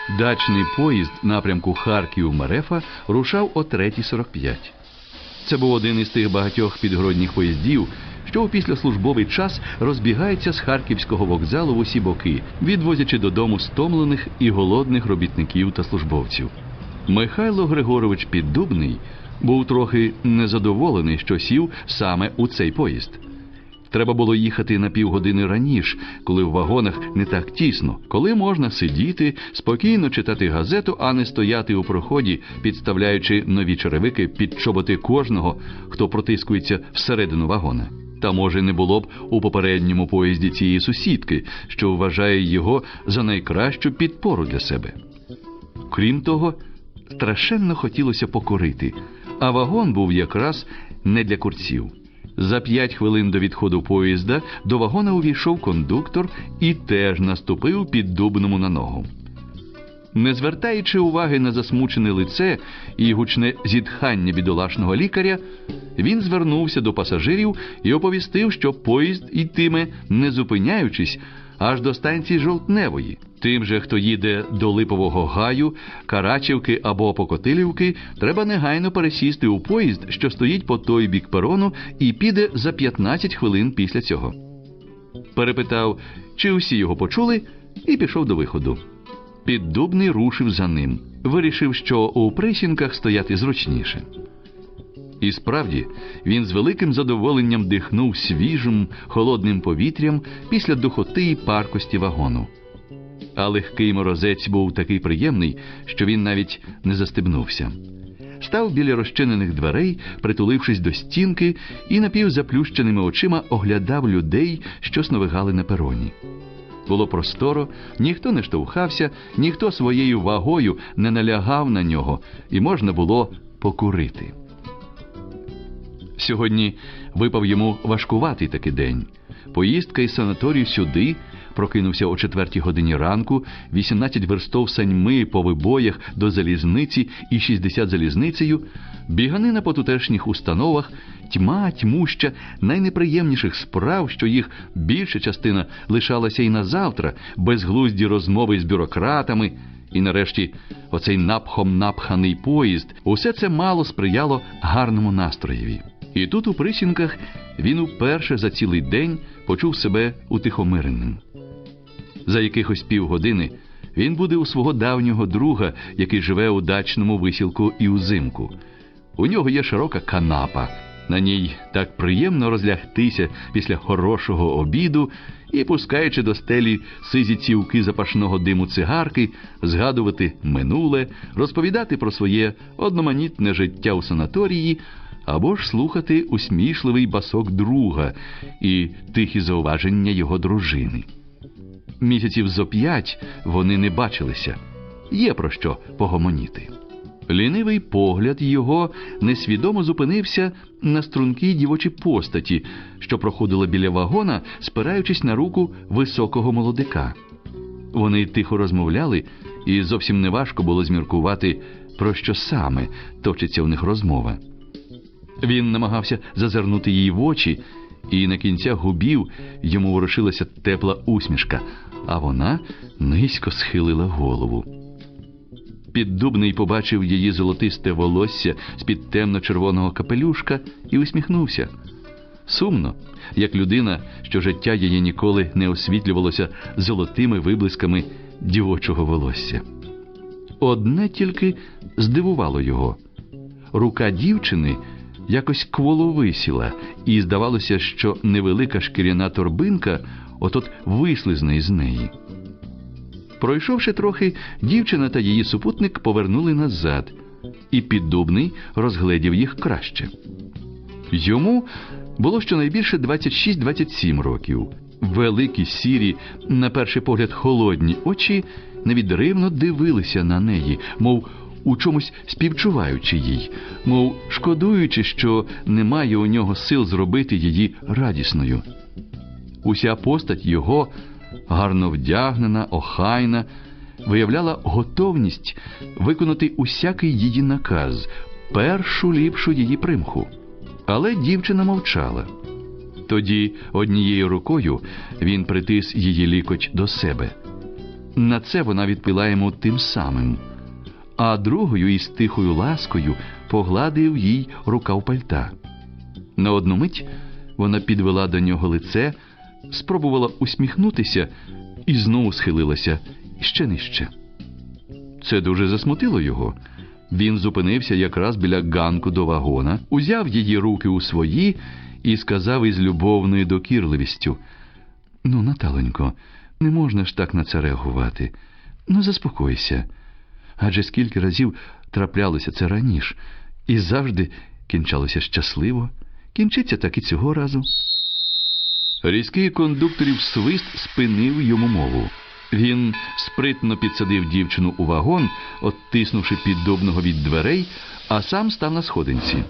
Дачний поїзд напрямку Харків-Мерефа рушав о 3:45. Це був один із тих багатьох підгородніх поїздів, що у післяслужбовий час розбігається з Харківського вокзалу в усі боки, відвозячи додому стомлених і голодних робітників та службовців. Михайло Григорович Піддубний був трохи незадоволений, що сів саме у цей поїзд. Треба було їхати на півгодини раніше, коли в вагонах не так тісно, коли можна сидіти, спокійно читати газету, а не стояти у проході, підставляючи нові черевики під чоботи кожного, хто протискується всередину вагона. Та, може, не було б у попередньому поїзді цієї сусідки, що вважає його за найкращу підпору для себе. Крім того, страшенно хотілося покурити, а вагон був якраз не для курців. За 5 хвилин до відходу поїзда до вагона увійшов кондуктор і теж наступив Піддубному на ногу. Не звертаючи уваги на засмучене лице і гучне зітхання бідолашного лікаря, він звернувся до пасажирів і оповістив, що поїзд йтиме, не зупиняючись, аж до станції Жовтневої. Тим же, хто їде до Липового гаю, Карачівки або Покотилівки, треба негайно пересісти у поїзд, що стоїть по той бік перону, і піде за 15 хвилин після цього. Перепитав, чи усі його почули, і пішов до виходу. Піддубний рушив за ним. Вирішив, що у присінках стояти зручніше. І справді, він з великим задоволенням дихнув свіжим, холодним повітрям після духоти і паркості вагону. А легкий морозець був такий приємний, що він навіть не застебнувся. Став біля розчинених дверей, притулившись до стінки, і напівзаплющеними очима оглядав людей, що сновигали на пероні. Було просторо, ніхто не штовхався, ніхто своєю вагою не налягав на нього, і можна було покурити. Сьогодні випав йому важкуватий такий день. Поїздка із санаторію сюди, прокинувся о 4 годині ранку, 18 верстов саньми по вибоях до залізниці і 60 залізницею, біганина по тутешніх установах, тьма тьмуща найнеприємніших справ, що їх більша частина лишалася і на завтра, безглузді розмови з бюрократами, і нарешті оцей напхом напханий поїзд, усе це мало сприяло гарному настроєві. І тут у Присінках він уперше за цілий день почув себе утихомиреним. За якихось півгодини він буде у свого давнього друга, який живе у дачному висілку і узимку. У нього є широка канапа. На ній так приємно розлягтися після хорошого обіду і, пускаючи до стелі сизі цівки запашного диму цигарки, згадувати минуле, розповідати про своє одноманітне життя у санаторії, або ж слухати усмішливий басок друга і тихі зауваження його дружини. Місяців зо 5 вони не бачилися. Є про що погомоніти. Лінивий погляд його несвідомо зупинився на стрункій дівочій постаті, що проходила біля вагона, спираючись на руку високого молодика. Вони тихо розмовляли, і зовсім неважко було зміркувати, про що саме точиться у них розмова. Він намагався зазирнути їй в очі, і на кінцях губів йому ворушилася тепла усмішка, а вона низько схилила голову. Піддубний побачив її золотисте волосся з-під темно-червоного капелюшка і усміхнувся. Сумно, як людина, що життя її ніколи не освітлювалося золотими виблисками дівочого волосся. Одне тільки здивувало його. Рука дівчини якось кволо висіла, і здавалося, що невелика шкіряна торбинка от-от вислизне із неї. Пройшовши трохи, дівчина та її супутник повернули назад, і Піддубний розгледів їх краще. Йому було щонайбільше 26-27 років. Великі, сірі, на перший погляд холодні очі невідривно дивилися на неї, мов у чомусь співчуваючи їй, мов шкодуючи, що немає у нього сил зробити її радісною. Уся постать його, гарно вдягнена, охайна, виявляла готовність виконати усякий її наказ, першу ліпшу її примху. Але дівчина мовчала. Тоді однією рукою він притис її лікоть до себе. На це вона відповіла йому тим самим, а другою із тихою ласкою погладив їй рукав пальта. На одну мить вона підвела до нього лице, спробувала усміхнутися і знову схилилася ще нижче. Це дуже засмутило його. Він зупинився якраз біля ганку до вагона, узяв її руки у свої і сказав із любовною докірливістю: «Ну, Наталенько, не можна ж так на це реагувати. Ну, заспокойся. Адже скільки разів траплялося це раніше, і завжди кінчалося щасливо. Кінчиться так і цього разу». Різкий кондукторів свист спинив йому мову. Він спритно підсадив дівчину у вагон, оттиснувши Піддубного від дверей, а сам став на сходинці.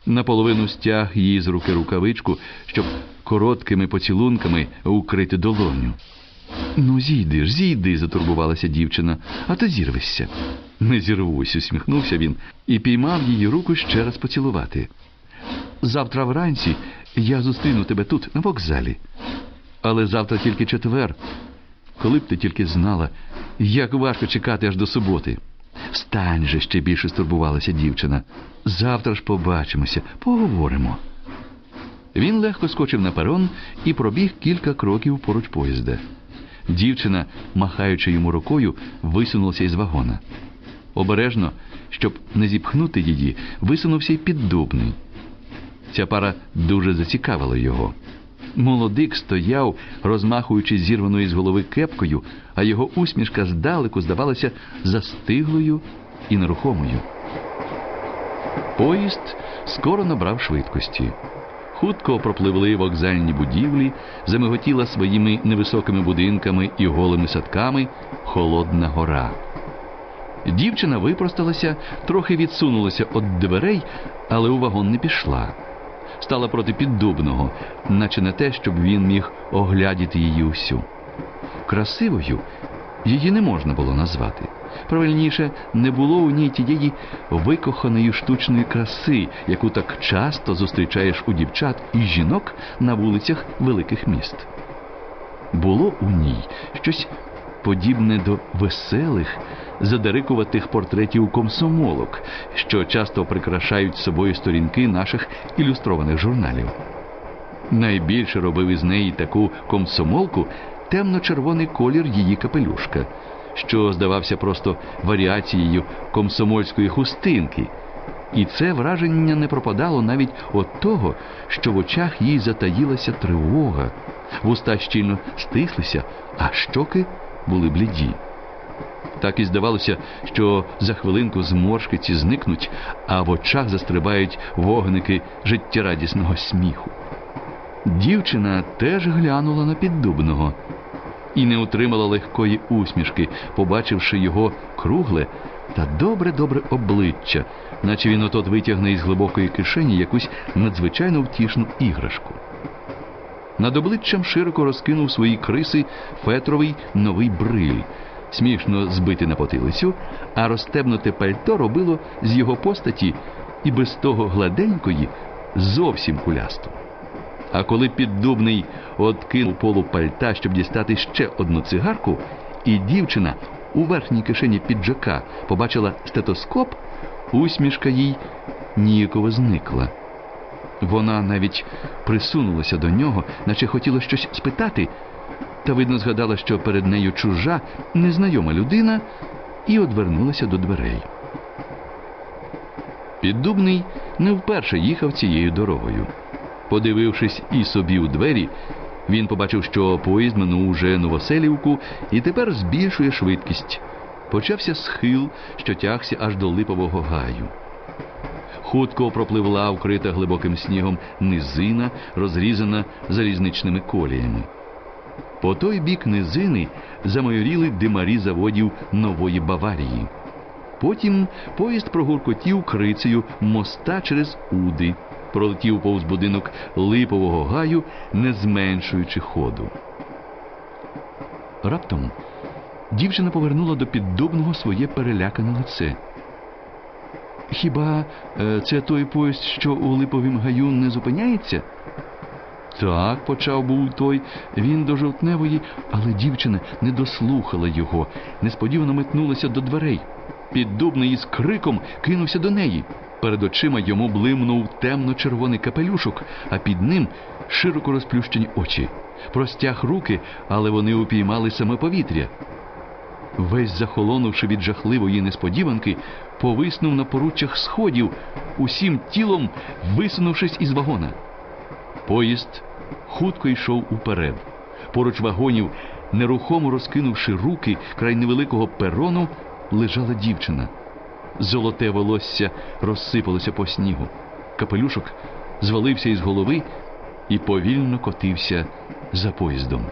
Наполовину стяг її з руки рукавичку, щоб короткими поцілунками укрити долоню. «Ну, зійди», – затурбувалася дівчина, – «а то зірвешся». «Не зірвусь», – усміхнувся він і піймав її руку ще раз поцілувати. «Завтра вранці я зустріну тебе тут, на вокзалі. Але завтра тільки четвер. Коли б ти тільки знала, як важко чекати аж до суботи». «Встань же», – ще більше стурбувалася дівчина. «Завтра ж побачимося, поговоримо». Він легко скочив на перон і пробіг кілька кроків поруч поїзда. Дівчина, махаючи йому рукою, висунулася із вагона. Обережно, щоб не зіпхнути її, висунувся й Піддубний. Ця пара дуже зацікавила його. Молодик стояв, розмахуючи зірваною з голови кепкою, а його усмішка здалеку здавалася застиглою і нерухомою. Поїзд скоро набрав швидкості. Хутко пропливли вокзальні будівлі, замиготіла своїми невисокими будинками і голими садками Холодна Гора. Дівчина випросталася, трохи відсунулася від дверей, але у вагон не пішла. Стала проти Піддубного, наче не те, щоб він міг оглядіти її усю. Красивою її не можна було назвати. Правильніше, не було у ній тієї викоханої штучної краси, яку так часто зустрічаєш у дівчат і жінок на вулицях великих міст. Було у ній щось подібне до веселих, задирикуватих портретів комсомолок, що часто прикрашають собою сторінки наших ілюстрованих журналів. Найбільше робив із неї таку комсомолку темно-червоний колір її капелюшка, що здавався просто варіацією комсомольської хустинки. І це враження не пропадало навіть від того, що в очах їй затаїлася тривога, вуста щільно стислися, а щоки були бліді. Так і здавалося, що за хвилинку зморшки ці зникнуть, а в очах застрибають вогники життєрадісного сміху. Дівчина теж глянула на Піддубного і не утримала легкої усмішки, побачивши його кругле та добре-добре обличчя, наче він отот витягне із глибокої кишені якусь надзвичайно втішну іграшку. Над обличчям широко розкинув свої криси фетровий новий бриль, смішно збитий на потилицю, а розстебнуте пальто робило з його постаті і без того гладенької зовсім кулясту. А коли Піддубний откинув полу пальта, щоб дістати ще одну цигарку, і дівчина у верхній кишені піджака побачила стетоскоп, усмішка їй ніяково зникла. Вона навіть присунулася до нього, наче хотіла щось спитати, та, видно, згадала, що перед нею чужа, незнайома людина, і одвернулася до дверей. Піддубний не вперше їхав цією дорогою. Подивившись і собі у двері, він побачив, що поїзд минув уже Новоселівку і тепер збільшує швидкість. Почався схил, що тягся аж до Липового гаю. Хутко пропливла вкрита глибоким снігом низина, розрізана залізничними коліями. По той бік низини замайоріли димарі заводів Нової Баварії. Потім поїзд прогуркотів крицею моста через Уди, пролетів повз будинок Липового гаю, не зменшуючи ходу. Раптом дівчина повернула до Піддубного своє перелякане лице. «Хіба це той поїзд, що у Липовім гаю не зупиняється?» Так, почав був той, він до жовтневої, але дівчина не дослухала його, несподівано метнулася до дверей. Піддубний із криком кинувся до неї. Перед очима йому блимнув темно-червоний капелюшок, а під ним широко розплющені очі. Простяг руки, але вони упіймали саме повітря. Весь захолонувши від жахливої несподіванки, повиснув на поруччях сходів, усім тілом висунувшись із вагона. Поїзд хутко йшов уперед. Поруч вагонів, нерухомо розкинувши руки край невеликого перону, лежала дівчина. Золоте волосся розсипалося по снігу. Капелюшок звалився із голови і повільно котився за поїздом.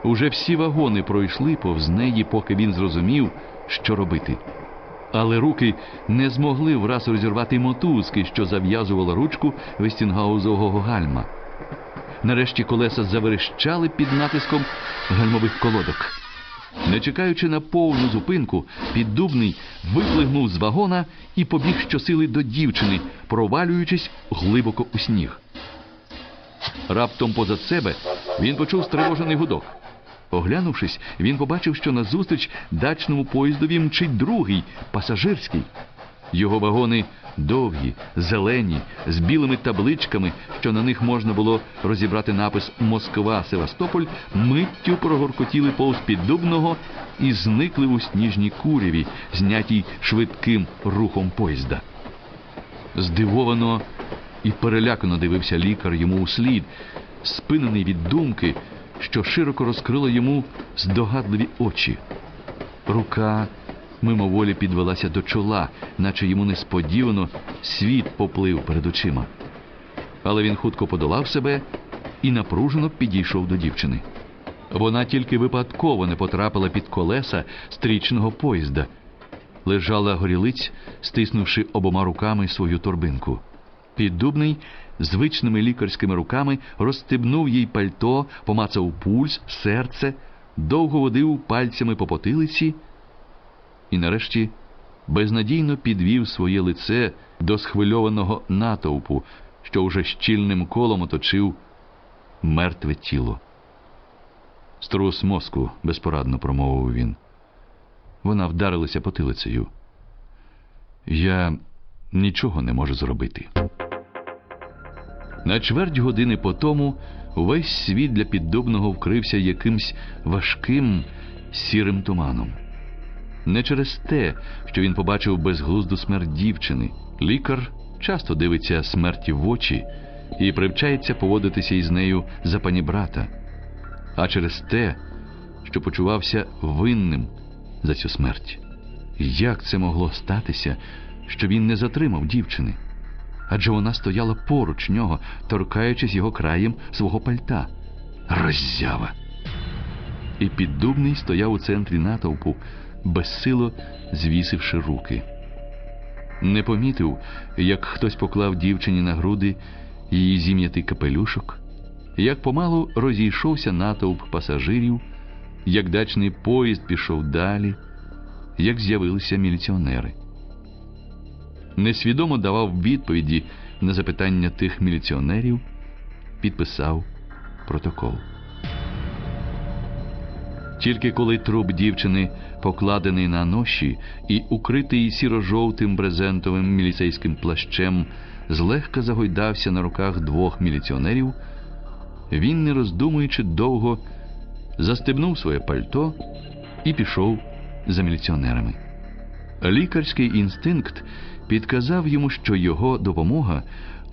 Уже всі вагони пройшли повз неї, поки він зрозумів, що робити. Але руки не змогли враз розірвати мотузки, що зав'язувала ручку вестінгаузового гальма. Нарешті колеса заверещали під натиском гальмових колодок. Не чекаючи на повну зупинку, Піддубний виплигнув з вагона і побіг щосили до дівчини, провалюючись глибоко у сніг. Раптом позад себе він почув стривожений гудок. Оглянувшись, він побачив, що назустріч дачному поїздові мчить другий, пасажирський. Його вагони довгі, зелені, з білими табличками, що на них можна було розібрати напис «Москва-Севастополь», миттю прогоркотіли повз Піддубного і зникли у сніжній куряві, знятій швидким рухом поїзда. Здивовано і перелякано дивився лікар йому услід, спинений від думки, що широко розкрила йому здогадливі очі. Рука мимоволі підвелася до чола, наче йому несподівано світ поплив перед очима. Але він хутко подолав себе і напружено підійшов до дівчини. Вона тільки випадково не потрапила під колеса стрічного поїзда. Лежала горілиць, стиснувши обома руками свою торбинку. Піддубний звичними лікарськими руками розстебнув їй пальто, помацав пульс, серце, довго водив пальцями по потилиці і нарешті безнадійно підвів своє лице до схвильованого натовпу, що уже щільним колом оточив мертве тіло. «Струс мозку», – безпорадно промовив він. Вона вдарилася потилицею. «Я нічого не можу зробити». На чверть години по тому весь світ для Піддубного вкрився якимсь важким сірим туманом. Не через те, що він побачив безглузду смерть дівчини. Лікар часто дивиться смерті в очі і привчається поводитися із нею за панібрата, а через те, що почувався винним за цю смерть. Як це могло статися, що він не затримав дівчини? Адже вона стояла поруч нього, торкаючись його краєм свого пальта. Роззява! І Піддубний стояв у центрі натовпу, безсило звісивши руки. Не помітив, як хтось поклав дівчині на груди її зім'ятий капелюшок, як помалу розійшовся натовп пасажирів, як дачний поїзд пішов далі, як з'явилися міліціонери. Несвідомо давав відповіді на запитання тих міліціонерів, підписав протокол. Тільки коли труп дівчини, покладений на ноші і укритий сіро-жовтим брезентовим міліцейським плащем, злегка загойдався на руках двох міліціонерів, він, не роздумуючи довго, застебнув своє пальто і пішов за міліціонерами. Лікарський інстинкт підказав йому, що його допомога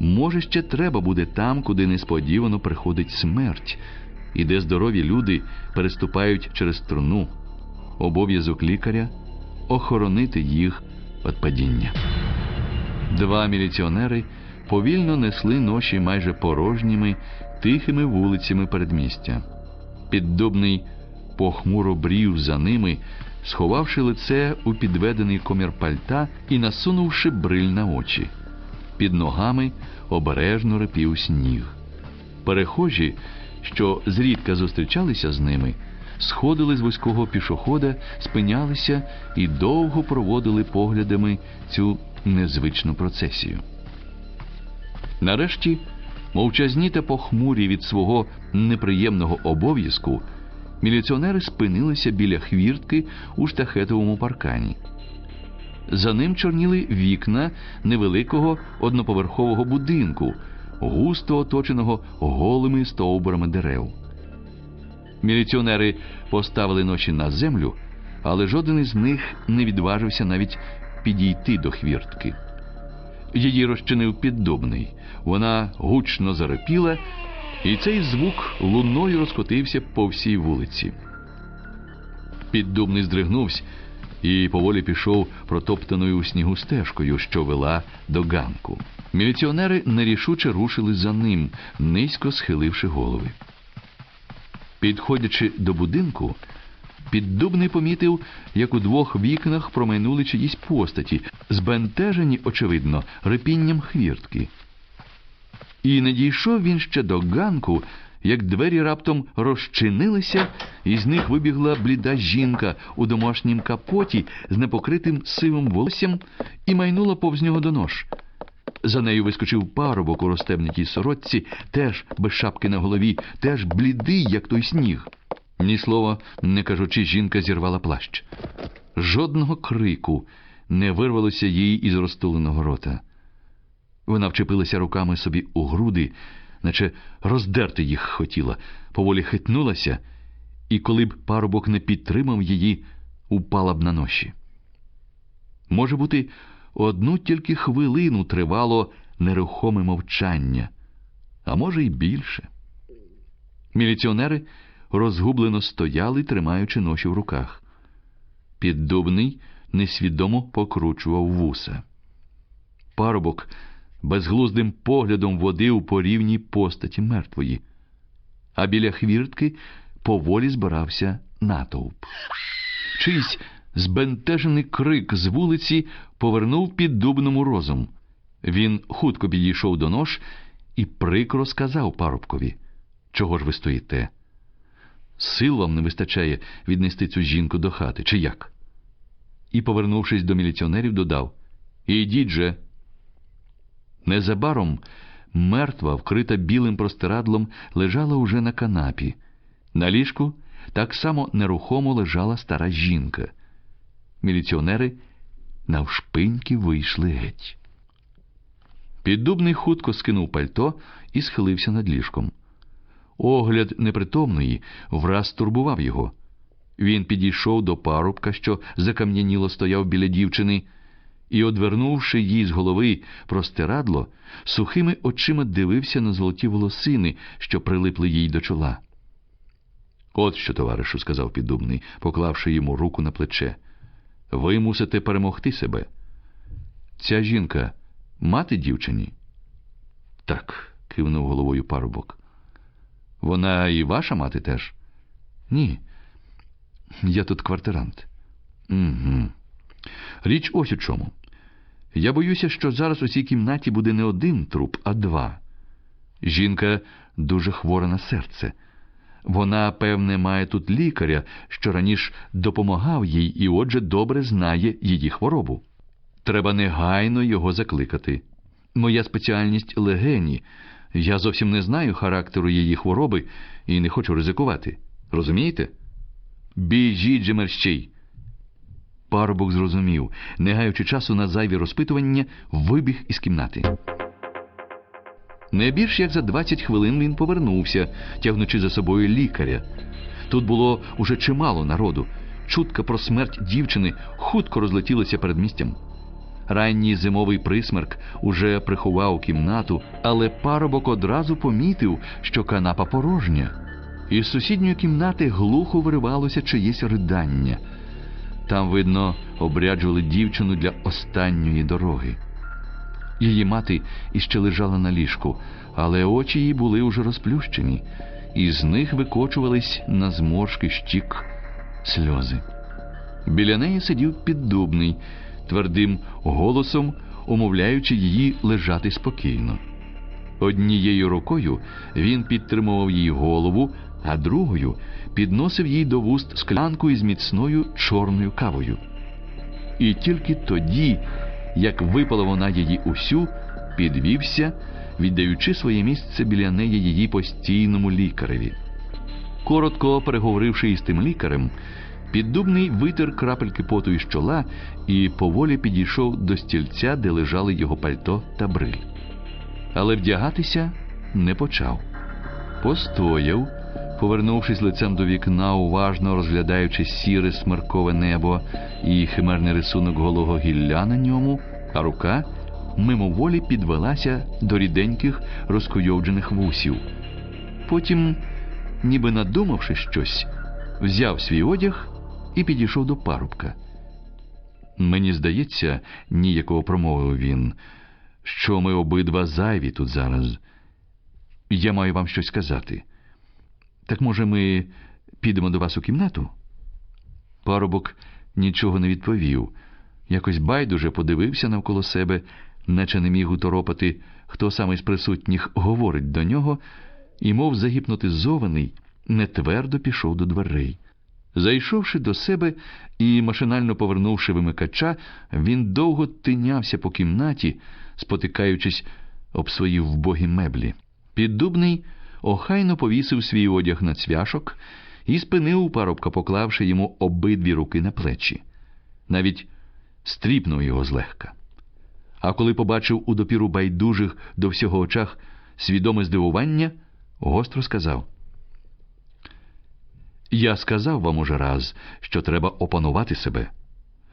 може ще треба буде там, куди несподівано приходить смерть, і де здорові люди переступають через труну. Обов'язок лікаря – охоронити їх від падіння. Два міліціонери повільно несли ноші майже порожніми, тихими вулицями передмістя. Піддубний похмуро брів за ними, сховавши лице у підведений комір пальта і насунувши бриль на очі. Під ногами обережно рипів сніг. Перехожі, що зрідка зустрічалися з ними, сходили з вузького пішохода, спинялися і довго проводили поглядами цю незвичну процесію. Нарешті Мовчазні та похмурі від свого неприємного обов'язку, міліціонери спинилися біля хвіртки у штахетовому паркані. За ним чорніли вікна невеликого одноповерхового будинку, густо оточеного голими стовбурами дерев. Міліціонери поставили ноші на землю, але жоден із них не відважився навіть підійти до хвіртки. Її розчинив Піддубний. Вона гучно зарипіла, і цей звук луною розкотився по всій вулиці. Піддубний здригнувся і поволі пішов протоптаною у снігу стежкою, що вела до ганку. Міліціонери нерішуче рушили за ним, низько схиливши голови. Підходячи до будинку, Піддубний помітив, як у двох вікнах промайнули чиїсь постаті, збентежені, очевидно, рипінням хвіртки. І не дійшов він ще до ганку, як двері раптом розчинилися, і з них вибігла бліда жінка у домашнім капоті з непокритим сивим волоссям і майнула повз нього до нож. За нею вискочив парубок у розтебнутій сорочці, теж без шапки на голові, теж блідий, як той сніг. Ні слова не кажучи, жінка зірвала плащ. Жодного крику не вирвалося їй із розтуленого рота. Вона вчепилася руками собі у груди, наче роздерти їх хотіла, поволі хитнулася, і коли б парубок не підтримав її, упала б на ноші. Може бути, одну тільки хвилину тривало нерухоме мовчання, а може й більше. Міліціонери розгублено стояли, тримаючи ноші в руках. Піддубний несвідомо покручував вуса. Парубок безглуздим поглядом водив по рівній постаті мертвої, а біля хвіртки поволі збирався натовп. Чийсь збентежений крик з вулиці повернув Піддубному розум. Він хутко підійшов до нож і прикро сказав парубкові: «Чого ж ви стоїте? Сил вам не вистачає віднести цю жінку до хати, чи як?» І, повернувшись до міліціонерів, додав: «Ідіть же». Незабаром мертва, вкрита білим простирадлом, лежала уже на канапі. На ліжку так само нерухомо лежала стара жінка. Міліціонери навшпиньки вийшли геть. Піддубний хутко скинув пальто і схилився над ліжком. Огляд непритомної враз турбував його. Він підійшов до парубка, що закам'яніло стояв біля дівчини, і, одвернувши їй з голови простирадло, сухими очима дивився на золоті волосини, що прилипли їй до чола. «От що, товаришу», – сказав Піддубний, поклавши йому руку на плече, – «ви мусите перемогти себе. Ця жінка – мати дівчині?» «Так», – кивнув головою парубок. «Вона і ваша мати теж?» «Ні, я тут квартирант». «Угу. Річ ось у чому. Я боюся, що зараз у цій кімнаті буде не один труп, а два. Жінка дуже хвора на серце. Вона, певне, має тут лікаря, що раніше допомагав їй і отже добре знає її хворобу. Треба негайно його закликати. Моя спеціальність – легені. Я зовсім не знаю характеру її хвороби і не хочу ризикувати. Розумієте? Біжіть же мерщій!» Парубок зрозумів. Не гаючи часу на зайві розпитування, вибіг із кімнати. Не більш як за 20 хвилин він повернувся, тягнучи за собою лікаря. Тут було уже чимало народу. Чутка про смерть дівчини хутко розлетілася передмістям. Ранній зимовий присмерк уже приховав кімнату, але парубок одразу помітив, що канапа порожня. Із сусідньої кімнати глухо виривалося чиєсь ридання. Там, видно, обряджували дівчину для останньої дороги. Її мати іще лежала на ліжку, але очі її були уже розплющені, і з них викочувались на зморшки щік сльози. Біля неї сидів Піддубний, твердим голосом умовляючи її лежати спокійно. Однією рукою він підтримував їй голову, а другою підносив їй до вуст склянку із міцною чорною кавою. І тільки тоді, як випила вона її усю, підвівся віддаючи своє місце біля неї її постійному лікареві. Коротко переговоривши із тим лікарем, Піддубний витер крапельки поту із чола і поволі підійшов до стільця, де лежали його пальто та бриль. Але вдягатися не почав. Постояв, повернувшись лицем до вікна, уважно розглядаючи сіре смеркове небо і химерний рисунок голого гілля на ньому, а рука мимоволі підвелася до ріденьких розкуйовджених вусів. Потім, ніби надумавши щось, взяв свій одяг і підійшов до парубка. «Мені здається, – ніяково промовив він, – що ми обидва зайві тут зараз. Я маю вам щось сказати. Так, може, ми підемо до вас у кімнату?» Парубок нічого не відповів. Якось байдуже подивився навколо себе, наче не міг уторопати, хто саме з присутніх говорить до нього, і, мов загіпнотизований, нетвердо пішов до дверей. Зайшовши до себе і машинально повернувши вимикача, він довго тинявся по кімнаті, спотикаючись об свої вбогі меблі. Піддубний охайно повісив свій одяг на цвяшок і спинив парубка, поклавши йому обидві руки на плечі. Навіть стріпнув його злегка. А коли побачив у допіру байдужих до всього очах свідоме здивування, гостро сказав: «Я сказав вам уже раз, що треба опанувати себе.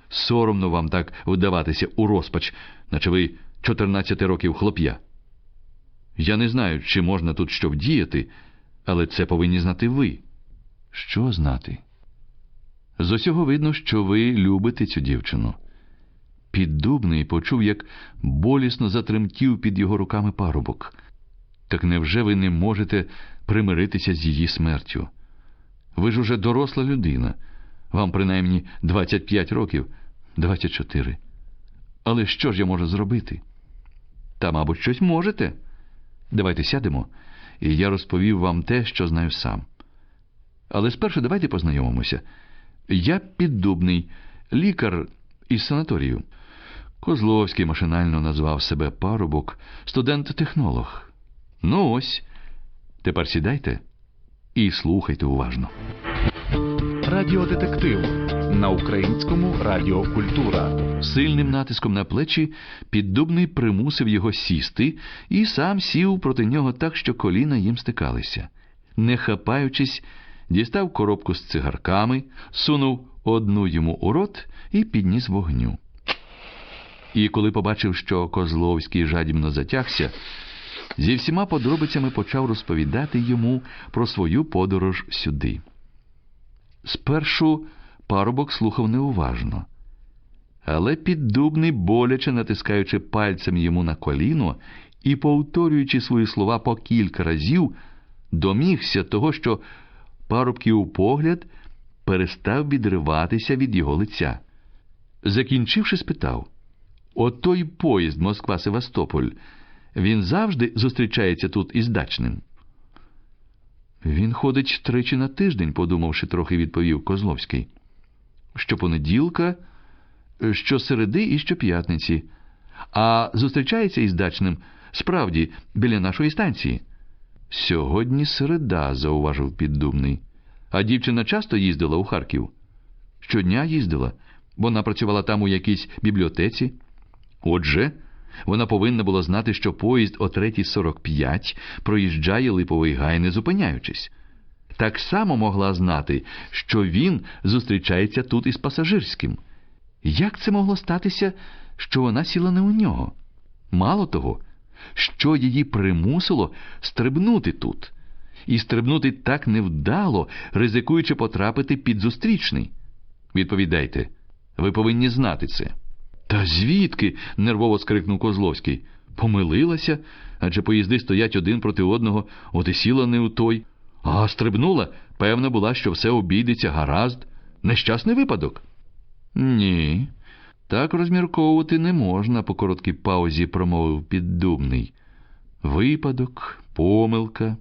Соромно вам так вдаватися у розпач, наче ви 14 років хлоп'я. Я не знаю, чи можна тут що вдіяти, але це повинні знати ви». «Що знати?» «З усього видно, що ви любите цю дівчину». Піддубний почув, як болісно затремтів під його руками парубок. «Так невже ви не можете примиритися з її смертю? Ви ж уже доросла людина. Вам принаймні 25 років, 24. Але що ж я можу зробити?» «Та, мабуть, щось можете. Давайте сядемо, і я розповів вам те, що знаю сам. Але спершу давайте познайомимося. Я Піддубний, лікар із санаторію». Козловський машинально назвав себе парубок, студент-технолог. «Ну ось, тепер сідайте і слухайте уважно». Радіодетектив на українському Радіо Культура. Сильним натиском на плечі Піддубний примусив його сісти і сам сів проти нього так, що коліна їм стикалися. Не хапаючись, дістав коробку з цигарками, сунув одну йому у рот і підніс вогню. І коли побачив, що Козловський жадібно затягся, зі всіма подробицями почав розповідати йому про свою подорож сюди. Спершу парубок слухав неуважно, але Піддубний, боляче натискаючи пальцем йому на коліно і повторюючи свої слова по кілька разів, домігся того, що парубків погляд перестав відриватися від його лиця. Закінчивши, спитав: «Отой поїзд Москва-Севастополь, він завжди зустрічається тут із Дачним?» «Він ходить 3 на тиждень», – подумавши трохи, відповів Козловський. «Щопонеділка, щосереди і щоп'ятниці. А зустрічається із Дачним, справді, біля нашої станції». «Сьогодні середа», – зауважив Піддубний. «А дівчина часто їздила у Харків?» «Щодня їздила. Вона працювала там у якійсь бібліотеці». «Отже, вона повинна була знати, що поїзд о 3:45 проїжджає Липовий гай, не зупиняючись. Так само могла знати, що він зустрічається тут із пасажирським. Як це могло статися, що вона сіла не у нього? Мало того, що її примусило стрибнути тут? І стрибнути так невдало, ризикуючи потрапити під зустрічний? Відповідайте, ви повинні знати це». «Та звідки?» – нервово скрикнув Козловський. «Помилилася, адже поїзди стоять один проти одного, от і сіла не у той. А стрибнула, певна була, що все обійдеться гаразд. Нещасний випадок?» «Ні, так розмірковувати не можна», – по короткій паузі промовив Піддубний. «Випадок, помилка.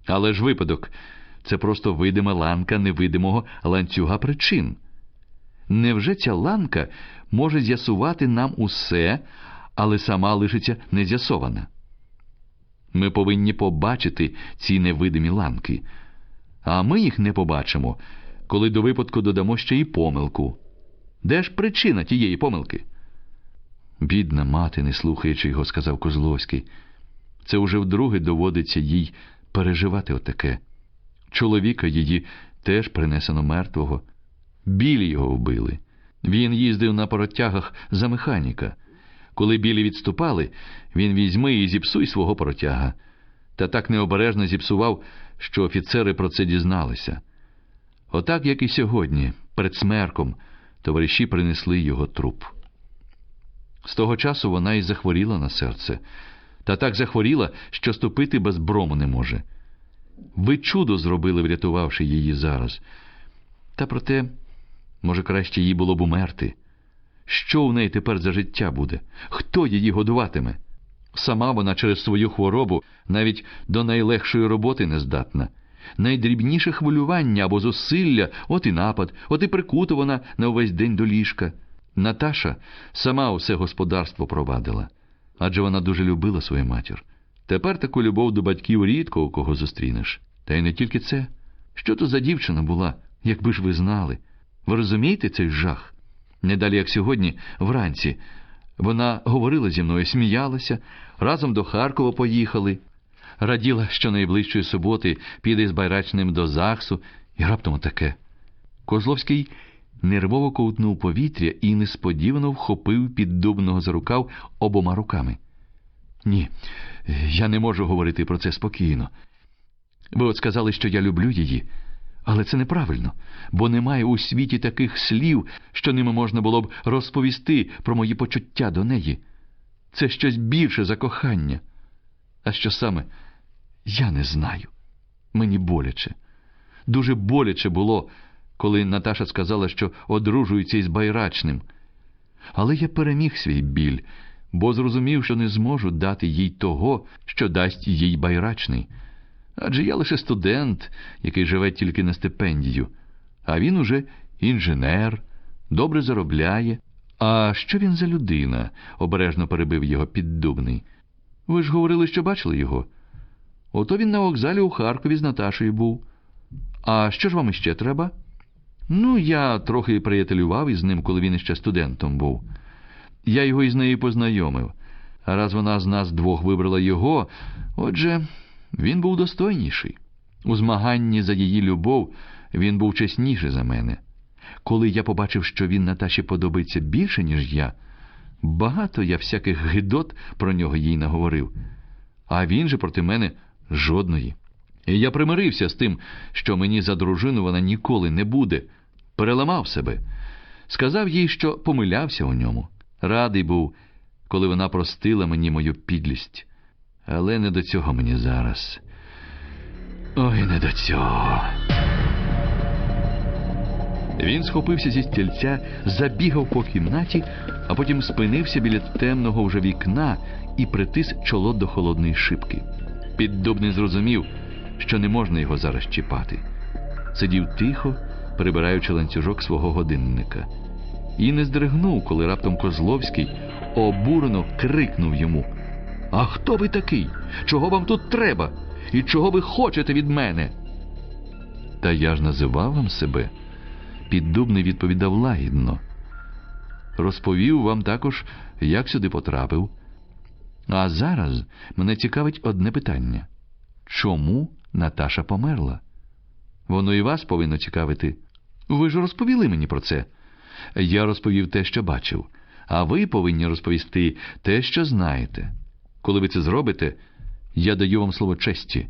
Але ж випадок – це просто видима ланка невидимого ланцюга причин. Невже ця ланка може з'ясувати нам усе, але сама лишиться нез'ясована? Ми повинні побачити ці невидимі ланки. А ми їх не побачимо, коли до випадку додамо ще й помилку. Де ж причина тієї помилки? Бідна мати, не слухаючи його, сказав Козловський. Це уже вдруге доводиться їй переживати отаке. Чоловіка її теж принесено мертвого. Білі його вбили. Він їздив на паротягах за механіка. Коли білі відступали, він візьми і зіпсуй свого паротяга. Та так необережно зіпсував, що офіцери про це дізналися. Отак, як і сьогодні, перед смерком, товариші принесли його труп. З того часу вона й захворіла на серце. Та так захворіла, що ступити без брому не може. Ви чудо зробили, врятувавши її зараз. Та проте, може, краще їй було б умерти. Що в неї тепер за життя буде? Хто її годуватиме? Сама вона через свою хворобу навіть до найлегшої роботи не здатна. Найдрібніше хвилювання або зусилля, от і напад, от і прикута вона на увесь день до ліжка. Наташа сама усе господарство провадила. Адже вона дуже любила свою матір. Тепер таку любов до батьків рідко у кого зустрінеш. Та й не тільки це. Що то за дівчина була, якби ж ви знали? Ви розумієте цей жах? Недалі, як сьогодні, вранці, вона говорила зі мною, сміялася, разом до Харкова поїхали. Раділа, що найближчої суботи піде з Байрачним до ЗАГСу, і раптом таке. Козловський нервово ковтнув повітря і несподівано вхопив Піддубного за рукав обома руками. Ні, я не можу говорити про це спокійно. Ви от сказали, що я люблю її, але це неправильно, бо немає у світі таких слів, що ними можна було б розповісти про мої почуття до неї. Це щось більше за кохання. А що саме, я не знаю. Мені боляче. Дуже боляче було, коли Наташа сказала, що одружується із Байрачним. Але я переміг свій біль, бо зрозумів, що не зможу дати їй того, що дасть їй Байрачний. Адже я лише студент, який живе тільки на стипендію. А він уже інженер, добре заробляє. А що він за людина? Обережно перебив його Піддубний. Ви ж говорили, що бачили його. Ото він на вокзалі у Харкові з Наташею був. А що ж вам іще треба? Ну, я трохи приятелював із ним, коли він іще студентом був. Я його із нею познайомив. А раз вона з нас двох вибрала його, отже, він був достойніший. У змаганні за її любов він був чесніший за мене. Коли я побачив, що він Наташі подобається більше, ніж я, багато я всяких гидот про нього їй наговорив. А він же проти мене жодної. І я примирився з тим, що мені за дружину вона ніколи не буде. Переламав себе. Сказав їй, що помилявся у ньому. Радий був, коли вона простила мені мою підлість. Але не до цього мені зараз. Ой, не до цього. Він схопився зі стільця, забігав по кімнаті, а потім спинився біля темного вже вікна і притис чоло до холодної шибки. Піддубний зрозумів, що не можна його зараз чіпати. Сидів тихо, прибираючи ланцюжок свого годинника. І не здригнув, коли раптом Козловський обурено крикнув йому: «А хто ви такий? Чого вам тут треба? І чого ви хочете від мене?» «Та я ж називав вам себе», – Піддубний відповідав лагідно. «Розповів вам також, як сюди потрапив. А зараз мене цікавить одне питання. Чому Наташа померла? Воно і вас повинно цікавити. Ви ж розповіли мені про це. Я розповів те, що бачив. А ви повинні розповісти те, що знаєте. Коли ви це зробите, я даю вам слово честі.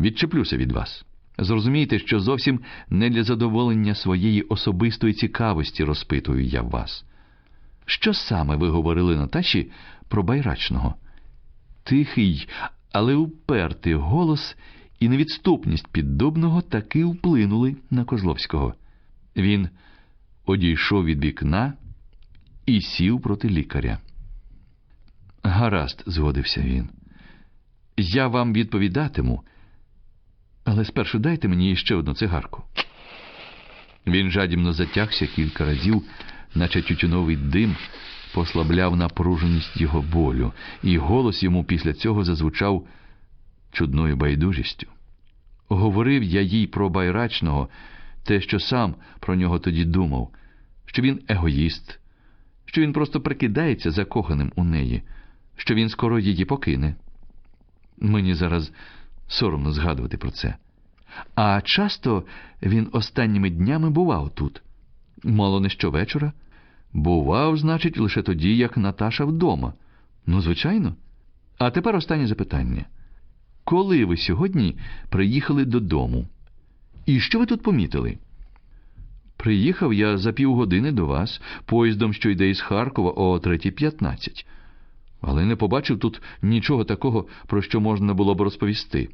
Відчеплюся від вас. Зрозумійте, що зовсім не для задоволення своєї особистої цікавості розпитую я вас. Що саме ви говорили Наташі про Байрачного?» Тихий, але упертий голос і невідступність Піддубного таки вплинули на Козловського. Він одійшов від вікна і сів проти лікаря. «Гаразд», – згодився він. «Я вам відповідатиму, але спершу дайте мені ще одну цигарку». Він жадібно затягся кілька разів, наче тютюновий дим, послабляв напруженість його болю, і голос йому після цього зазвучав чудною байдужістю. Говорив я їй про Байрачного, те, що сам про нього тоді думав, що він егоїст, що він просто прикидається закоханим у неї, що він скоро її покине. Мені зараз соромно згадувати про це. А часто він останніми днями бував тут. Мало не щовечора. Бував, значить, лише тоді, як Наташа вдома. Ну, звичайно. А тепер останнє запитання. Коли ви сьогодні приїхали додому? І що ви тут помітили? Приїхав я за півгодини до вас, поїздом, що йде із Харкова о 3:15. Але не побачив тут нічого такого, про що можна було б розповісти.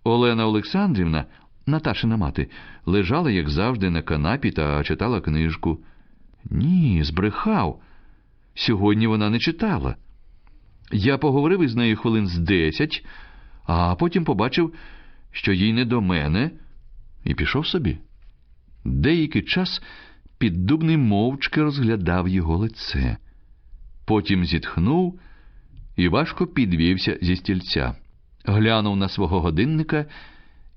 Олена Олександрівна, Наташина мати, лежала, як завжди, на канапі та читала книжку. Ні, збрехав. Сьогодні вона не читала. Я поговорив із нею хвилин з 10, а потім побачив, що їй не до мене, і пішов собі. Деякий час Піддубний мовчки розглядав його лице. Потім зітхнув і важко підвівся зі стільця. Глянув на свого годинника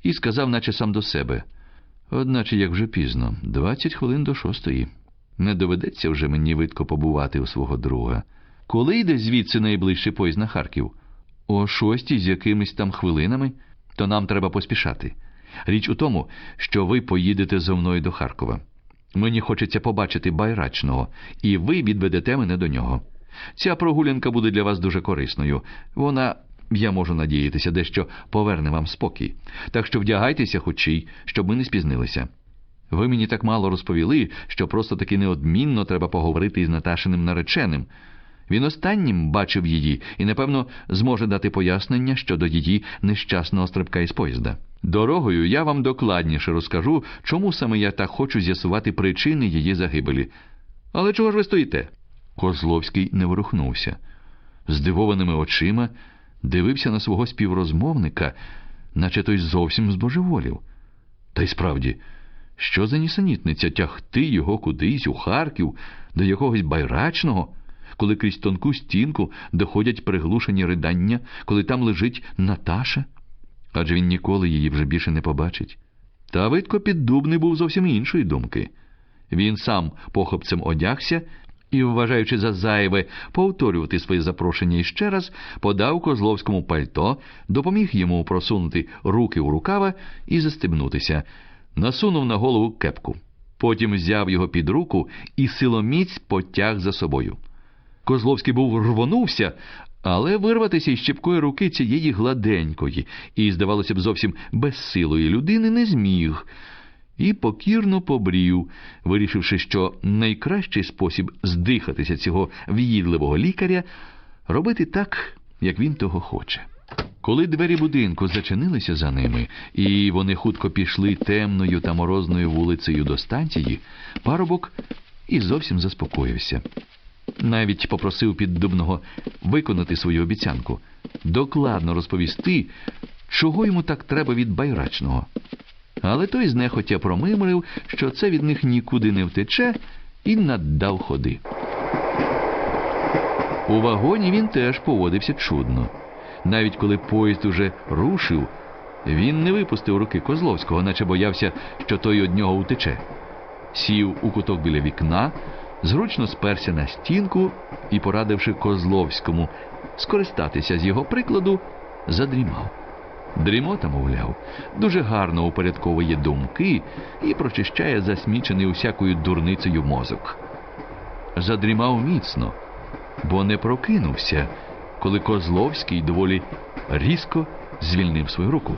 і сказав, наче сам до себе: «Одначе, як вже пізно, 20 хвилин до 6. Не доведеться вже мені видко побувати у свого друга. Коли йде звідси найближчий поїзд на Харків? О 6 з якимись там хвилинами? То нам треба поспішати. Річ у тому, що ви поїдете зо мною до Харкова. Мені хочеться побачити Байрачного, і ви відведете мене до нього. Ця прогулянка буде для вас дуже корисною. Вона, я можу надіятися, дещо поверне вам спокій. Так що вдягайтеся хутчій, щоб ми не спізнилися. Ви мені так мало розповіли, що просто-таки неодмінно треба поговорити із Наташиним нареченим. Він останнім бачив її і, напевно, зможе дати пояснення щодо її нещасного стрибка із поїзда. Дорогою я вам докладніше розкажу, чому саме я так хочу з'ясувати причини її загибелі. Але чого ж ви стоїте?» Козловський не ворухнувся. Здивованими очима дивився на свого співрозмовника, наче той зовсім збожеволів. Та й справді, що за нісенітниця тягти його кудись у Харків до якогось Байрачного, коли крізь тонку стінку доходять приглушені ридання, коли там лежить Наташа? Адже він ніколи її вже більше не побачить. Та видко Піддубний був зовсім іншої думки. Він сам похопцем одягся і, вважаючи за зайве повторювати своє запрошення іще раз, подав Козловському пальто, допоміг йому просунути руки у рукава і застебнутися. Насунув на голову кепку. Потім взяв його під руку і силоміць потяг за собою. Козловський був рвонувся, але вирватися із чіпкої руки цієї гладенької і, здавалося б, зовсім безсилої людини не зміг. І покірно побрів, вирішивши, що найкращий спосіб здихатися цього в'їдливого лікаря – робити так, як він того хоче. Коли двері будинку зачинилися за ними, і вони хутко пішли темною та морозною вулицею до станції, парубок і зовсім заспокоївся. Навіть попросив Піддубного виконати свою обіцянку, докладно розповісти, чого йому так треба від Байрачного. Але той знехотя промимрив, що це від них нікуди не втече, і наддав ходи. У вагоні він теж поводився чудно. Навіть коли поїзд уже рушив, він не випустив руки Козловського, наче боявся, що той од нього утече. Сів у куток біля вікна, зручно сперся на стінку і, порадивши Козловському скористатися з його прикладу, задрімав. Дрімота, мовляв, дуже гарно упорядковує думки і прочищає засмічений усякою дурницею мозок. Задрімав міцно, бо не прокинувся, коли Козловський доволі різко звільнив свою руку.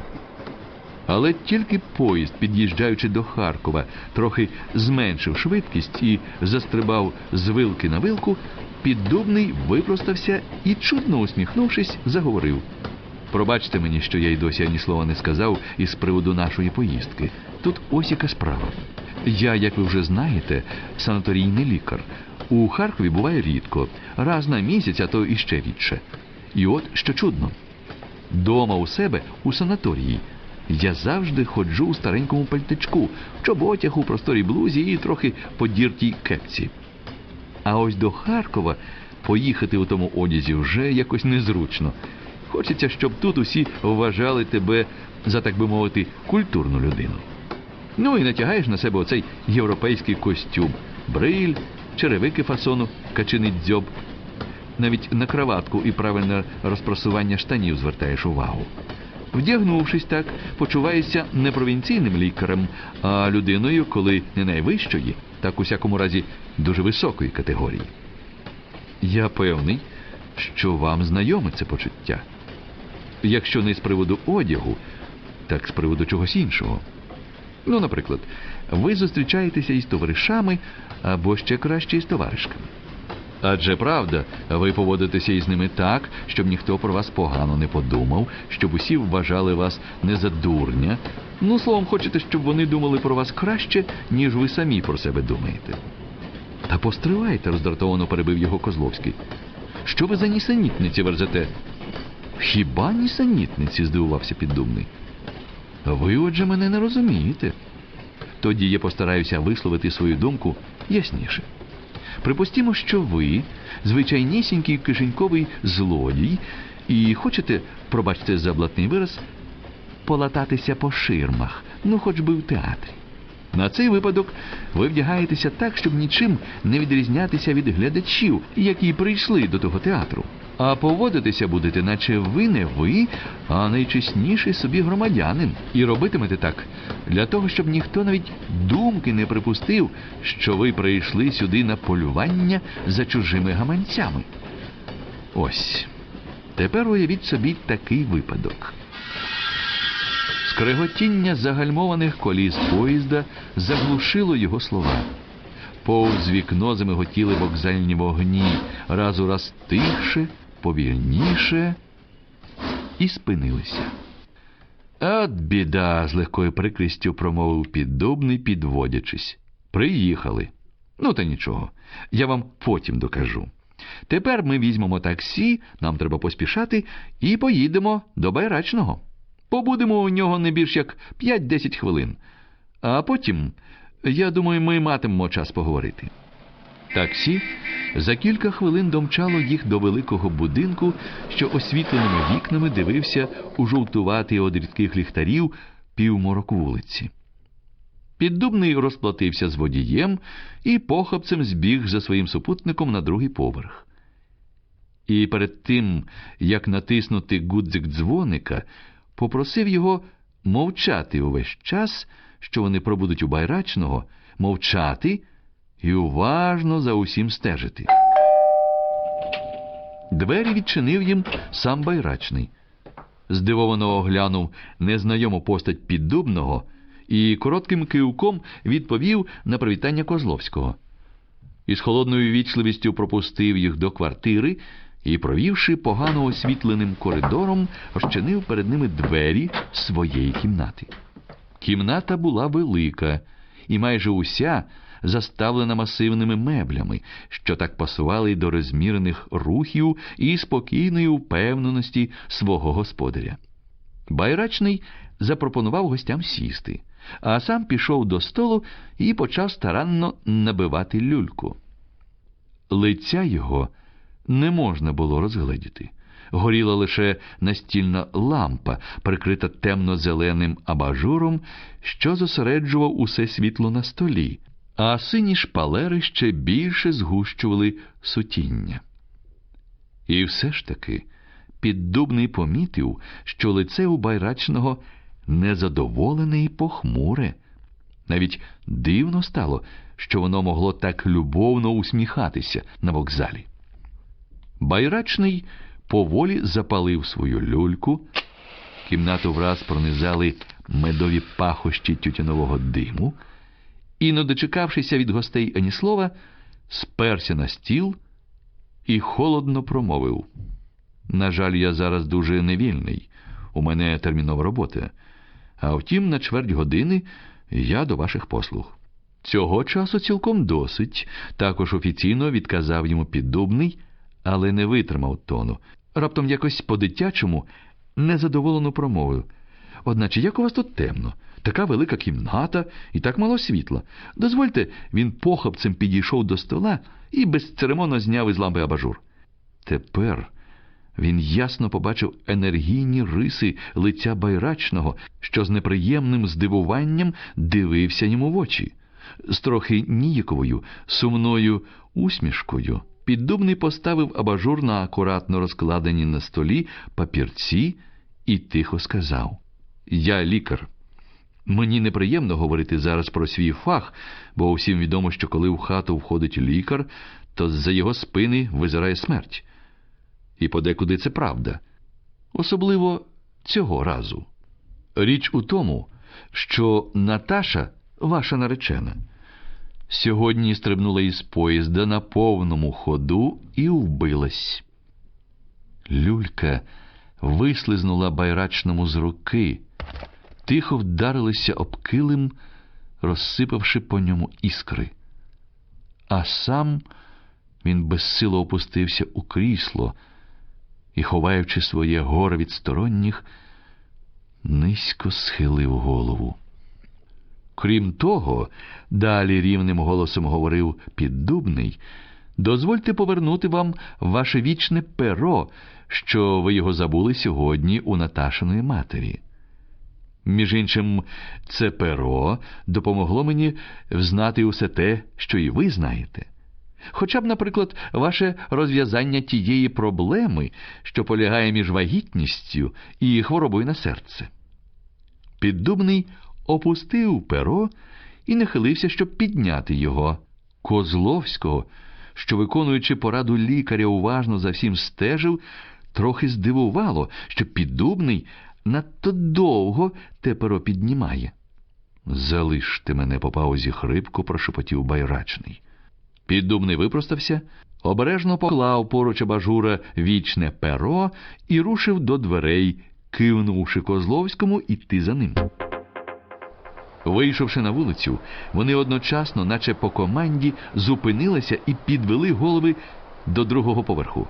Але тільки поїзд, під'їжджаючи до Харкова, трохи зменшив швидкість і застрибав з вилки на вилку, Піддубний випростався і, чудно усміхнувшись, заговорив: «Пробачте мені, що я й досі ані слова не сказав із приводу нашої поїздки. Тут ось яка справа. Я, як ви вже знаєте, санаторійний лікар. У Харкові буває рідко, раз на місяць, а то іще рідше. І от що чудно. Дома у себе, у санаторії, я завжди ходжу у старенькому пальтичку, в чоботях, у просторій блузі і трохи подіртій кепці. А ось до Харкова поїхати у тому одязі вже якось незручно. Хочеться, щоб тут усі вважали тебе за, так би мовити, культурну людину. Ну і натягаєш на себе оцей європейський костюм. Бриль, черевики фасону, качиний дзьоб. Навіть на краватку і правильне розпрасування штанів звертаєш увагу. Вдягнувшись так, почуваєшся не провінційним лікарем, а людиною, коли не найвищої, так у всякому разі дуже високої категорії. Я певний, що вам знайоме це почуття. Якщо не з приводу одягу, так з приводу чогось іншого. Ну, наприклад, ви зустрічаєтеся із товаришами, або ще краще із товаришками. Адже, правда, ви поводитеся із ними так, щоб ніхто про вас погано не подумав, щоб усі вважали вас не за дурня. Ну, словом, хочете, щоб вони думали про вас краще, ніж ви самі про себе думаєте. Та постривайте, роздратовано перебив його Козловський. Що ви за нісенітниці верзете? Хіба нісенітниці, здивувався Піддубний. Ви, отже, мене не розумієте. Тоді я постараюся висловити свою думку ясніше. Припустімо, що ви звичайнісінький кишеньковий злодій і хочете, пробачте за блатний вираз, полататися по ширмах, ну хоч би в театрі. На цей випадок ви вдягаєтеся так, щоб нічим не відрізнятися від глядачів, які прийшли до того театру. А поводитися будете, наче ви не ви, а найчесніший собі громадянин. І робитимете так для того, щоб ніхто навіть думки не припустив, що ви прийшли сюди на полювання за чужими гаманцями. Ось. Тепер уявіть собі такий випадок. Скреготіння загальмованих коліс поїзда заглушило його слова. Повз вікно замиготіли вокзальні вогні, раз у раз тихше, повільніше, і спинилися. «От біда!» – з легкою прикрістю промовив Піддубний, підводячись. «Приїхали. Ну, та нічого, я вам потім докажу. Тепер ми візьмемо таксі, нам треба поспішати, і поїдемо до Байрачного. Побудемо у нього не більш як 5-10 хвилин. А потім, я думаю, ми матимемо час поговорити». Таксі за кілька хвилин домчало їх до великого будинку, що освітленими вікнами дивився у жовтуватий од рідких ліхтарів півморок вулиці. Піддубний розплатився з водієм і похапцем збіг за своїм супутником на другий поверх. І перед тим, як натиснути гудзик дзвоника, попросив його мовчати увесь час, що вони пробудуть у Байрачного, мовчати і уважно за усім стежити. Двері відчинив їм сам Байрачний. Здивовано оглянув незнайому постать Піддубного і коротким кивком відповів на привітання Козловського. Із холодною вічливістю пропустив їх до квартири і, провівши погано освітленим коридором, розчинив перед ними двері своєї кімнати. Кімната була велика і майже уся заставлена масивними меблями, що так пасували до розмірених рухів і спокійної впевненості свого господаря. Байрачний запропонував гостям сісти, а сам пішов до столу і почав старанно набивати люльку. Лиця його не можна було розгледіти. Горіла лише настільна лампа, прикрита темно-зеленим абажуром, що зосереджував усе світло на столі, а сині шпалери ще більше згущували сутіння. І все ж таки Піддубний помітив, що лице у Байрачного незадоволене і похмуре. Навіть дивно стало, що воно могло так любовно усміхатися на вокзалі. Байрачний поволі запалив свою люльку. Кімнату враз пронизали медові пахощі тютюнового диму, і, не дочекавшися від гостей ані слова, сперся на стіл і холодно промовив: «На жаль, я зараз дуже невільний. У мене термінова робота. А втім, на чверть години я до ваших послуг». «Цього часу цілком досить», – також офіційно відказав йому Піддубний, але не витримав тону. Раптом якось по-дитячому незадоволено промовив: «Одначе, як у вас тут темно? Така велика кімната і так мало світла. Дозвольте». Він похапцем підійшов до стола і безцеремонно зняв із лампи абажур. Тепер він ясно побачив енергійні риси лиця Байрачного, що з неприємним здивуванням дивився йому в очі. З трохи ніяковою, сумною усмішкою Піддубний поставив абажур на акуратно розкладені на столі папірці і тихо сказав: «Я лікар. Мені неприємно говорити зараз про свій фах, бо усім відомо, що коли в хату входить лікар, то з-за його спини визирає смерть. І подекуди це правда. Особливо цього разу. Річ у тому, що Наташа, ваша наречена, сьогодні стрибнула із поїзда на повному ходу і вбилась». Люлька вислизнула Байрачному з руки, тихо вдарилися об килим, розсипавши по ньому іскри. А сам він безсило опустився у крісло і, ховаючи своє горе від сторонніх, низько схилив голову. Крім того, далі рівним голосом говорив Піддубний, дозвольте повернути вам ваше вічне перо, що ви його забули сьогодні у Наташиної матері. Між іншим, це перо допомогло мені взнати усе те, що і ви знаєте. Хоча б, наприклад, ваше розв'язання тієї проблеми, що полягає між вагітністю і хворобою на серце. Піддубний опустив перо і нахилився, щоб підняти його. Козловського, що, виконуючи пораду лікаря, уважно за всім стежив, трохи здивувало, що Піддубний надто довго те перо піднімає. «Залиште мене», — по паузі хрипко прошепотів Байрачний. Піддубний випростався, обережно поклав поруч абажура вічне перо і рушив до дверей, кивнувши Козловському іти за ним. Вийшовши на вулицю, вони одночасно, наче по команді, зупинилися і підвели голови до другого поверху.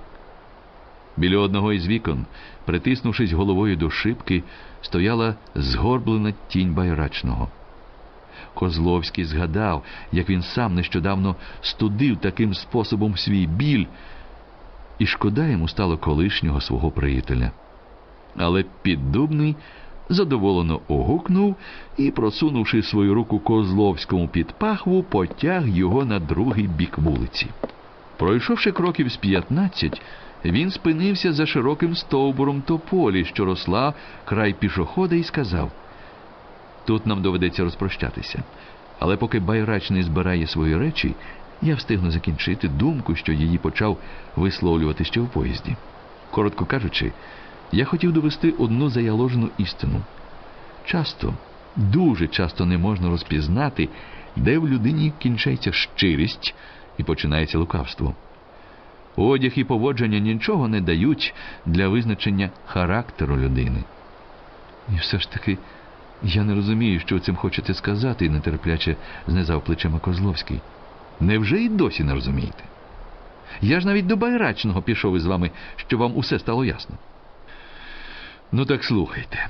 Біля одного із вікон, притиснувшись головою до шибки, стояла згорблена тінь Байрачного. Козловський згадав, як він сам нещодавно студив таким способом свій біль, і шкода йому стало колишнього свого приятеля. Але Піддубний задоволено огукнув і, просунувши свою руку Козловському під пахву, потяг його на другий бік вулиці. Пройшовши кроків з 15, він спинився за широким стовбуром тополі, що росла край пішохода, і сказав: «Тут нам доведеться розпрощатися. Але поки Байрачний збирає свої речі, я встигну закінчити думку, що її почав висловлювати ще в поїзді. Коротко кажучи, я хотів довести одну заяложену істину. Часто, дуже часто не можна розпізнати, де в людині кінчається щирість і починається лукавство. Одяг і поводження нічого не дають для визначення характеру людини». «І все ж таки, я не розумію, що ви цим хочете сказати», — нетерпляче знизав плечима Козловський. «Невже і досі не розумієте? Я ж навіть до Байрачного пішов із вами, щоб вам усе стало ясно». «Ну так слухайте.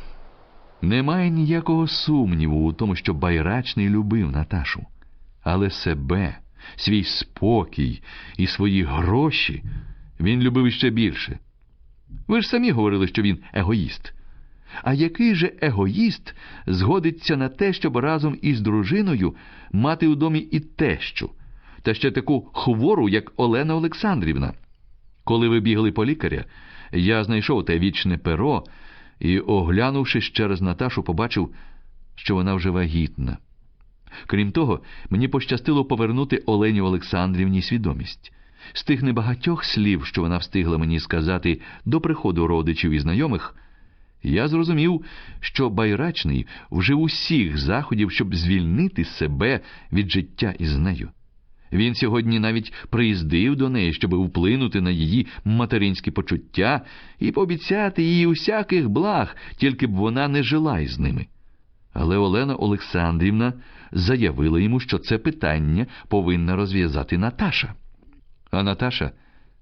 Немає ніякого сумніву у тому, що Байрачний любив Наташу. Але себе, свій спокій і свої гроші він любив іще більше. Ви ж самі говорили, що він егоїст. А який же егоїст згодиться на те, щоб разом із дружиною мати у домі і тещу, та ще таку хвору, як Олена Олександрівна? Коли ви бігли по лікаря, я знайшов те вічне перо і, оглянувши ще раз Наташу, побачив, що вона вже вагітна. Крім того, мені пощастило повернути Олені Олександрівні свідомість. З тих небагатьох слів, що вона встигла мені сказати до приходу родичів і знайомих, я зрозумів, що Байрачний вжив усіх заходів, щоб звільнити себе від життя із нею. Він сьогодні навіть приїздив до неї, щоб вплинути на її материнські почуття і пообіцяти їй усяких благ, тільки б вона не жила із ними. Але Олена Олександрівна заявила йому, що це питання повинна розв'язати Наташа. А Наташа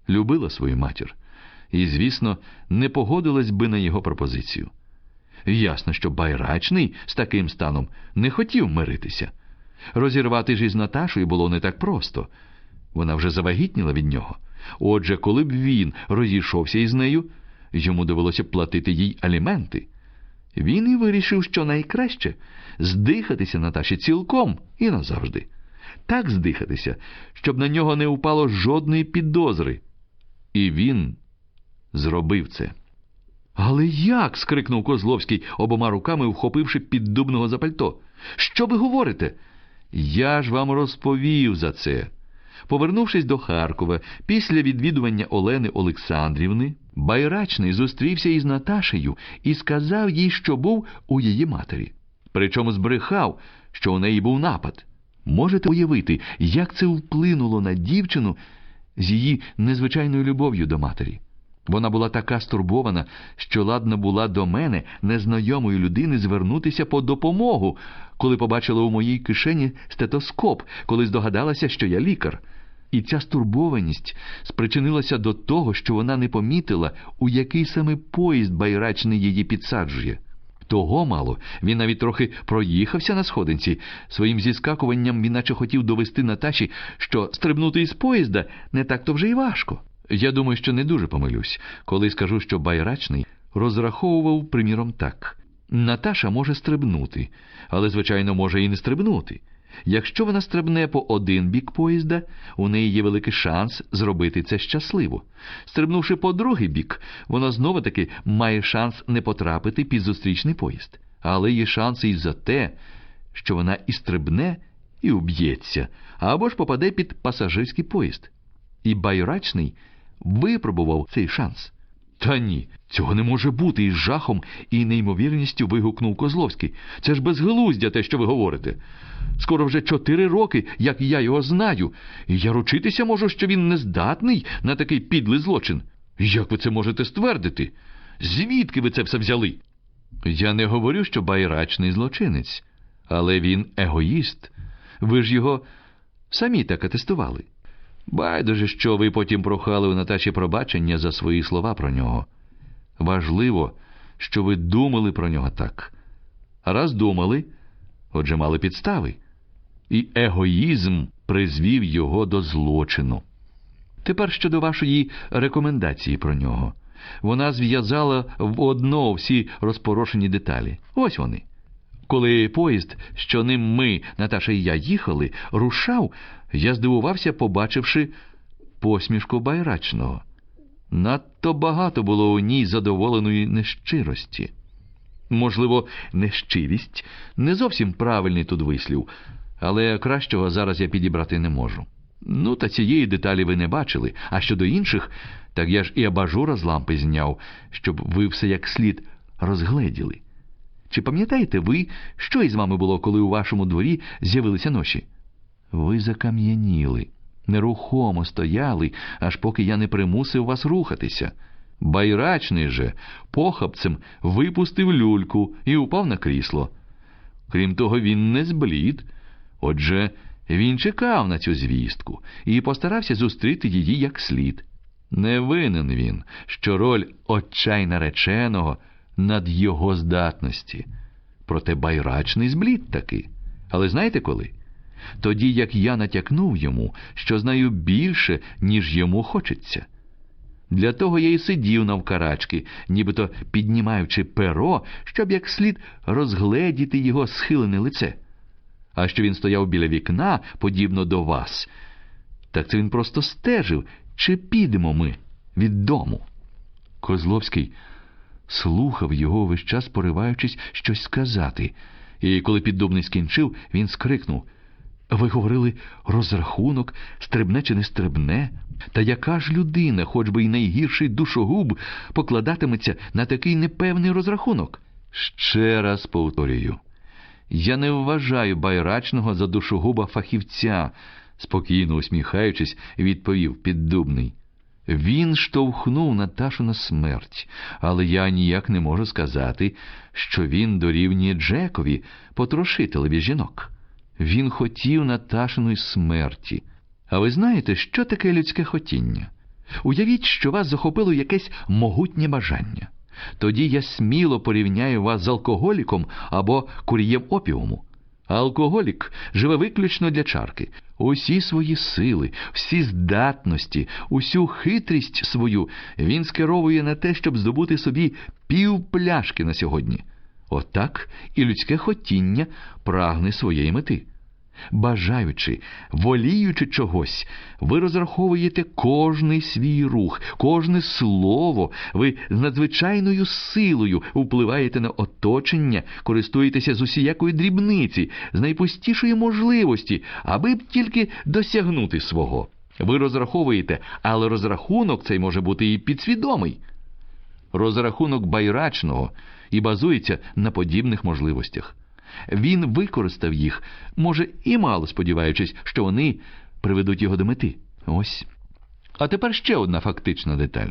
любила свою матір і, звісно, не погодилась би на його пропозицію. Ясно, що Байрачний з таким станом не хотів миритися. Розірвати ж із Наташою було не так просто. Вона вже завагітніла від нього. Отже, коли б він розійшовся із нею, йому довелося платити їй аліменти. Він і вирішив, що найкраще здихатися Наташі цілком і назавжди. Так здихатися, щоб на нього не упало жодної підозри. І він зробив це. «Але як?» – скрикнув Козловський, обома руками вхопивши Піддубного за пальто. «Що ви говорите?» «Я ж вам розповів за це». Повернувшись до Харкова, після відвідування Олени Олександрівни, Байрачний зустрівся із Наташею і сказав їй, що був у її матері. Причому збрехав, що у неї був напад. Можете уявити, як це вплинуло на дівчину з її незвичайною любов'ю до матері? Вона була така стурбована, що ладна була до мене, незнайомої людини, звернутися по допомогу, коли побачила у моїй кишені стетоскоп, коли здогадалася, що я лікар. І ця стурбованість спричинилася до того, що вона не помітила, у який саме поїзд Байрачний її підсаджує. Того мало, він навіть трохи проїхався на сходинці. Своїм зіскакуванням він наче хотів довести Наташі, що стрибнути із поїзда не так-то вже й важко. Я думаю, що не дуже помилюсь, коли скажу, що Байрачний розраховував, приміром, так. Наташа може стрибнути, але, звичайно, може і не стрибнути. Якщо вона стрибне по один бік поїзда, у неї є великий шанс зробити це щасливо. Стрибнувши по другий бік, вона знову-таки має шанс не потрапити під зустрічний поїзд. Але є шанси і за те, що вона і стрибне, і уб'ється, або ж попаде під пасажирський поїзд. І Байрачний випробував цей шанс. «Та ні, цього не може бути!» – із жахом і неймовірністю вигукнув Козловський. «Це ж безглуздя те, що ви говорите. Скоро вже 4 роки, як я його знаю, і я ручитися можу, що він не здатний на такий підлий злочин. Як ви це можете ствердити? Звідки ви це все взяли?» «Я не говорю, що Байрачний злочинець, але він егоїст. Ви ж його самі так атестували. Байдуже, що ви потім прохали у Наташі пробачення за свої слова про нього. Важливо, що ви думали про нього так. А раз думали, отже мали підстави. І егоїзм призвів його до злочину. Тепер щодо вашої рекомендації про нього. Вона зв'язала в одно всі розпорошені деталі. Ось вони. Коли поїзд, що ним ми, Наташа і я, їхали, рушав, я здивувався, побачивши посмішку Байрачного. Надто багато було у ній задоволеної нещирості. Можливо, нещирість – не зовсім правильний тут вислів, але кращого зараз я підібрати не можу. Ну, та цієї деталі ви не бачили, а щодо інших, так я ж і абажура з лампи зняв, щоб ви все як слід розгледіли. Чи пам'ятаєте ви, що із вами було, коли у вашому дворі з'явилися ноші? Ви закам'яніли, нерухомо стояли, аж поки я не примусив вас рухатися. Байрачний же похапцем випустив люльку і упав на крісло. Крім того, він не зблід. Отже, він чекав на цю звістку і постарався зустріти її як слід. Не винен він, що роль отчай нареченого над його здатності. Проте Байрачний зблід таки. Але знаєте коли? Тоді, як я натякнув йому, що знаю більше, ніж йому хочеться. Для того я й сидів навкарачки, нібито піднімаючи перо, щоб як слід розгледіти його схилене лице. А що він стояв біля вікна, подібно до вас, так це він просто стежив, чи підемо ми від дому. Козловський слухав його, весь час пориваючись щось сказати. І коли Піддубний скінчив, він скрикнув: «Ви говорили, розрахунок, стрибне чи не стрибне? Та яка ж людина, хоч би й найгірший душогуб, покладатиметься на такий непевний розрахунок?» «Ще раз повторюю, я не вважаю Байрачного за душогуба-фахівця», – спокійно усміхаючись, відповів Піддубний. «Він штовхнув Наташу на смерть, але я ніяк не можу сказати, що він дорівнює Джекові, потрошителеві жінок. Він хотів Наташиної смерті. А ви знаєте, що таке людське хотіння? Уявіть, що вас захопило якесь могутнє бажання. Тоді я сміло порівняю вас з алкоголіком або курієм опіуму. А алкоголік живе виключно для чарки. Усі свої сили, всі здатності, усю хитрість свою він скеровує на те, щоб здобути собі півпляшки на сьогодні. Отак і людське хотіння прагне своєї мети. Бажаючи, воліючи чогось, ви розраховуєте кожний свій рух, кожне слово, ви з надзвичайною силою впливаєте на оточення, користуєтеся з усіякої дрібниці, з найпустішої можливості, аби б тільки досягнути свого. Ви розраховуєте, але розрахунок цей може бути і підсвідомий. Розрахунок Байрачного і базується на подібних можливостях. Він використав їх, може і мало сподіваючись, що вони приведуть його до мети. Ось. А тепер ще одна фактична деталь.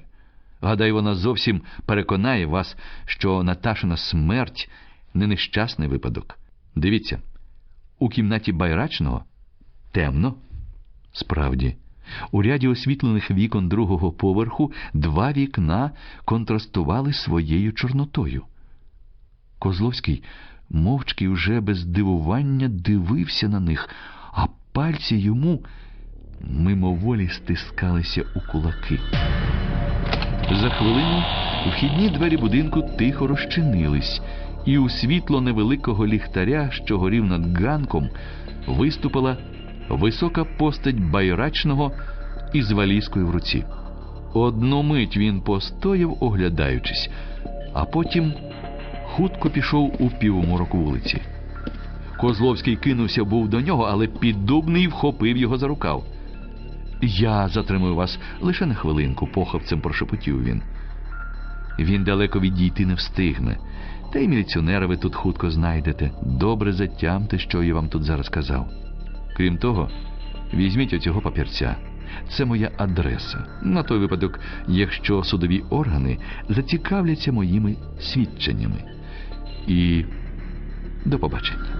Гадаю, вона зовсім переконає вас, що Наташина смерть не нещасний випадок. Дивіться, у кімнаті Байрачного темно. Справді, у ряді освітлених вікон другого поверху 2 вікна контрастували своєю чорнотою. Козловський мовчки вже без здивування дивився на них, а пальці йому мимоволі стискалися у кулаки. За хвилину вхідні двері будинку тихо розчинились, і у світло невеликого ліхтаря, що горів над ганком, виступила висока постать Байрачного із валізкою в руці. Одну мить він постояв, оглядаючись, а потім хутко пішов у півмороку вулиці. Козловський кинувся був до нього, але Піддубний вхопив його за рукав. «Я затримую вас лише на хвилинку», – похапцем прошепотів він. «Він далеко відійти не встигне. Та й міліціонера ви тут хутко знайдете. Добре затямте, що я вам тут зараз казав. Крім того, візьміть оцього папірця. Це моя адреса. На той випадок, якщо судові органи зацікавляться моїми свідченнями. І до побачення».